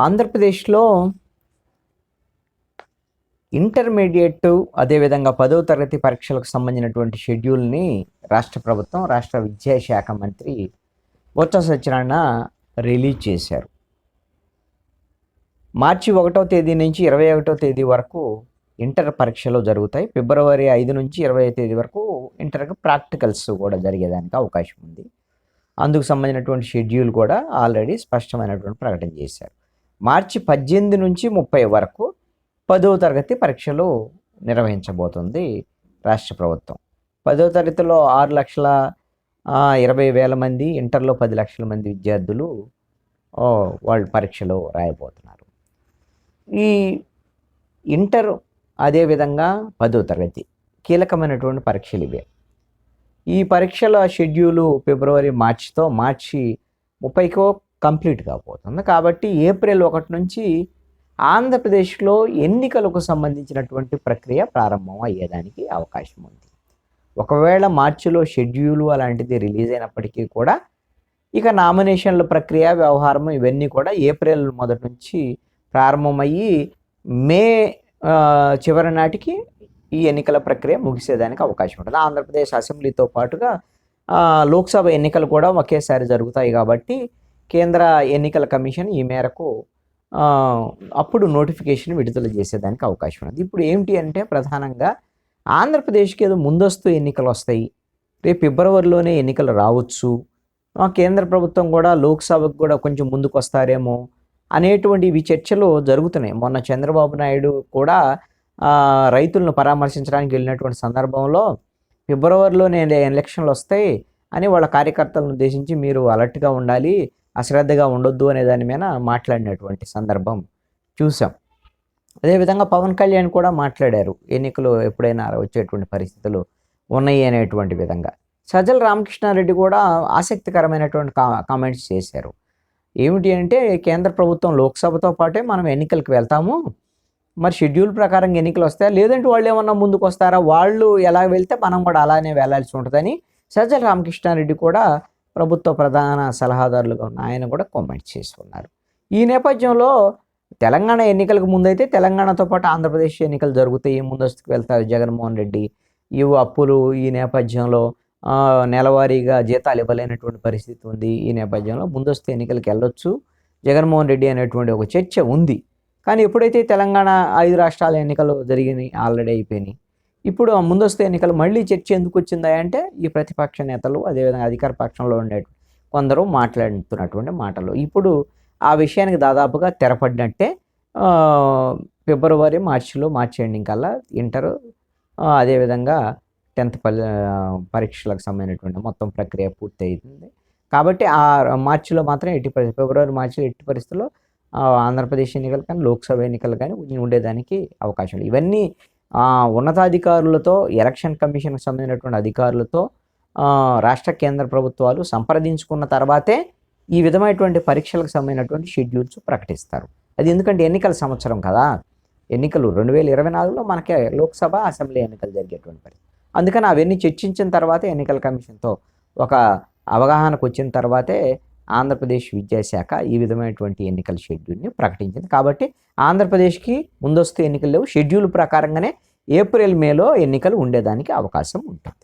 ఆంధ్రప్రదేశ్లో ఇంటర్మీడియట్ అదేవిధంగా 10వ తరగతి పరీక్షలకు సంబంధించినటువంటి షెడ్యూల్ని రాష్ట్ర ప్రభుత్వం, రాష్ట్ర విద్యాశాఖ మంత్రి బొత్స సత్యనారాయణ రిలీజ్ చేశారు. మార్చి 1వ తేదీ నుంచి 21వ తేదీ వరకు ఇంటర్ పరీక్షలు జరుగుతాయి. ఫిబ్రవరి 5 నుంచి 20వ తేదీ వరకు ఇంటర్కి ప్రాక్టికల్స్ కూడా జరిగేదానికి అవకాశం ఉంది. అందుకు సంబంధించినటువంటి షెడ్యూల్ కూడా ఆల్రెడీ స్పష్టమైనటువంటి ప్రకటన చేశారు. మార్చి 18 నుంచి 30 వరకు 10వ తరగతి పరీక్షలు నిర్వహించబోతుంది రాష్ట్ర ప్రభుత్వం. 10వ తరగతిలో 6,20,000 మంది, ఇంటర్లో 10 లక్షల మంది విద్యార్థులు వాళ్ళు పరీక్షలు రాయబోతున్నారు. ఈ ఇంటర్ అదేవిధంగా 10వ తరగతి కీలకమైనటువంటి పరీక్షలు ఇవే. ఈ పరీక్షల షెడ్యూలు మార్చి 30కో కంప్లీట్ కాబోతుంది. కాబట్టి ఏప్రిల్ 1 నుంచి ఆంధ్రప్రదేశ్లో ఎన్నికలకు సంబంధించినటువంటి ప్రక్రియ ప్రారంభం అయ్యేదానికి అవకాశం ఉంది. ఒకవేళ మార్చిలో షెడ్యూలు అలాంటిది రిలీజ్ అయినప్పటికీ కూడా ఇక నామినేషన్ల ప్రక్రియ, వ్యవహారం ఇవన్నీ కూడా ఏప్రిల్ 1 నుంచి ప్రారంభమయ్యి మే చివరి నాటికి ఈ ఎన్నికల ప్రక్రియ ముగిసేదానికి అవకాశం ఉంటుంది. ఆంధ్రప్రదేశ్ అసెంబ్లీతో పాటుగా లోక్సభ ఎన్నికలు కూడా ఒకేసారి జరుగుతాయి కాబట్టి కేంద్ర ఎన్నికల కమిషన్ ఈ మేరకు అప్పుడు నోటిఫికేషన్ విడుదల చేసేదానికి అవకాశం ఉంది. ఇప్పుడు ఏమిటి అంటే ప్రధానంగా ఆంధ్రప్రదేశ్కి ఏదో ముందస్తు ఎన్నికలు వస్తాయి, రేపు ఫిబ్రవరిలోనే ఎన్నికలు రావచ్చు, కేంద్ర ప్రభుత్వం కూడా లోక్సభకు కూడా కొంచెం ముందుకు వస్తారేమో అనేటువంటి ఇవి చర్చలు జరుగుతున్నాయి. మొన్న చంద్రబాబు నాయుడు కూడా రైతులను పరామర్శించడానికి వెళ్ళినటువంటి సందర్భంలో ఫిబ్రవరిలోనే ఎలక్షన్లు వస్తాయి అని వాళ్ళ కార్యకర్తలను ఉద్దేశించి మీరు అలర్ట్గా ఉండాలి, అశ్రద్ధగా ఉండొద్దు అనే దాని మీద మాట్లాడినటువంటి సందర్భం చూసాం. అదేవిధంగా పవన్ కళ్యాణ్ కూడా మాట్లాడారు, ఎన్నికలు ఎప్పుడైనా వచ్చేటువంటి పరిస్థితులు ఉన్నాయి అనేటువంటి విధంగా. సజ్జల రామకృష్ణారెడ్డి కూడా ఆసక్తికరమైనటువంటి కామెంట్స్ చేశారు. ఏమిటి అంటే కేంద్ర ప్రభుత్వం లోక్సభతో పాటే మనం ఎన్నికలకు వెళ్తాము, మరి షెడ్యూల్ ప్రకారం ఎన్నికలు వస్తాయా, లేదంటే వాళ్ళు ఏమన్నా ముందుకు వస్తారా, వాళ్ళు ఎలా వెళ్తే మనం కూడా అలానే వెళ్ళాల్సి ఉంటుందని సజ్జల రామకృష్ణారెడ్డి కూడా ప్రభుత్వ ప్రధాన సలహాదారులుగా ఉన్న ఆయన కూడా కామెంట్ చేసి ఉన్నారు. ఈ నేపథ్యంలో తెలంగాణ ఎన్నికలకు ముందైతే తెలంగాణతో పాటు ఆంధ్రప్రదేశ్ ఎన్నికలు జరుగుతాయి, ముందస్తుకు వెళ్తారు జగన్మోహన్ రెడ్డి. ఇవి అప్పులు, ఈ నేపథ్యంలో నెలవారీగా జీతాలు ఇవ్వలేనటువంటి పరిస్థితి ఉంది. ఈ నేపథ్యంలో ముందస్తు ఎన్నికలకు వెళ్ళొచ్చు జగన్మోహన్ రెడ్డి అనేటువంటి ఒక చర్చ ఉంది. కానీ ఎప్పుడైతే తెలంగాణ 5 రాష్ట్రాల ఎన్నికలు జరిగినాయి, ఆల్రెడీ అయిపోయినాయి, ఇప్పుడు ఆ ముందస్తు ఎన్నికలు మళ్ళీ చర్చ ఎందుకు వచ్చిందా అంటే ఈ ప్రతిపక్ష నేతలు అదేవిధంగా అధికార పక్షంలో ఉండే కొందరు మాట్లాడుతున్నటువంటి మాటలు. ఇప్పుడు ఆ విషయానికి దాదాపుగా తెరపడినట్టే. మార్చి ఎండింగ్ కల్లా ఇంటర్ అదేవిధంగా 10th పరీక్షలకు సంబంధించినటువంటి మొత్తం ప్రక్రియ పూర్తి అవుతుంది. కాబట్టి ఆ మార్చిలో మాత్రం మార్చిలో ఎట్టి పరిస్థితుల్లో ఆంధ్రప్రదేశ్ ఎన్నికలు కానీ లోక్సభ ఎన్నికలు కానీ ఉండేదానికి అవకాశం లేదు. ఇవన్నీ ఉన్నతాధికారులతో, ఎలక్షన్ కమిషన్కి సంబంధించినటువంటి అధికారులతో రాష్ట్ర కేంద్ర ప్రభుత్వాలు సంప్రదించుకున్న తర్వాతే ఈ విధమైనటువంటి పరీక్షలకు సంబంధించినటువంటి షెడ్యూల్స్ ప్రకటిస్తారు. అది ఎందుకంటే ఎన్నికల సంవత్సరం కదా, ఎన్నికలు 2024లో మనకి లోక్సభ, అసెంబ్లీ ఎన్నికలు జరిగేటువంటి పరిస్థితి. అందుకని అవన్నీ చర్చించిన తర్వాతే ఎన్నికల కమిషన్తో ఒక అవగాహనకు వచ్చిన తర్వాతే ఆంధ్రప్రదేశ్ విద్యాశాఖ ఈ విధమైనటువంటి ఎన్నికల షెడ్యూల్ని ప్రకటించింది. కాబట్టి ఆంధ్రప్రదేశ్కి ముందస్తు ఎన్నికలు లేవు, షెడ్యూల్ ప్రకారంగానే ఏప్రిల్ మేలో ఎన్నికలు ఉండేదానికి అవకాశం ఉంటుంది.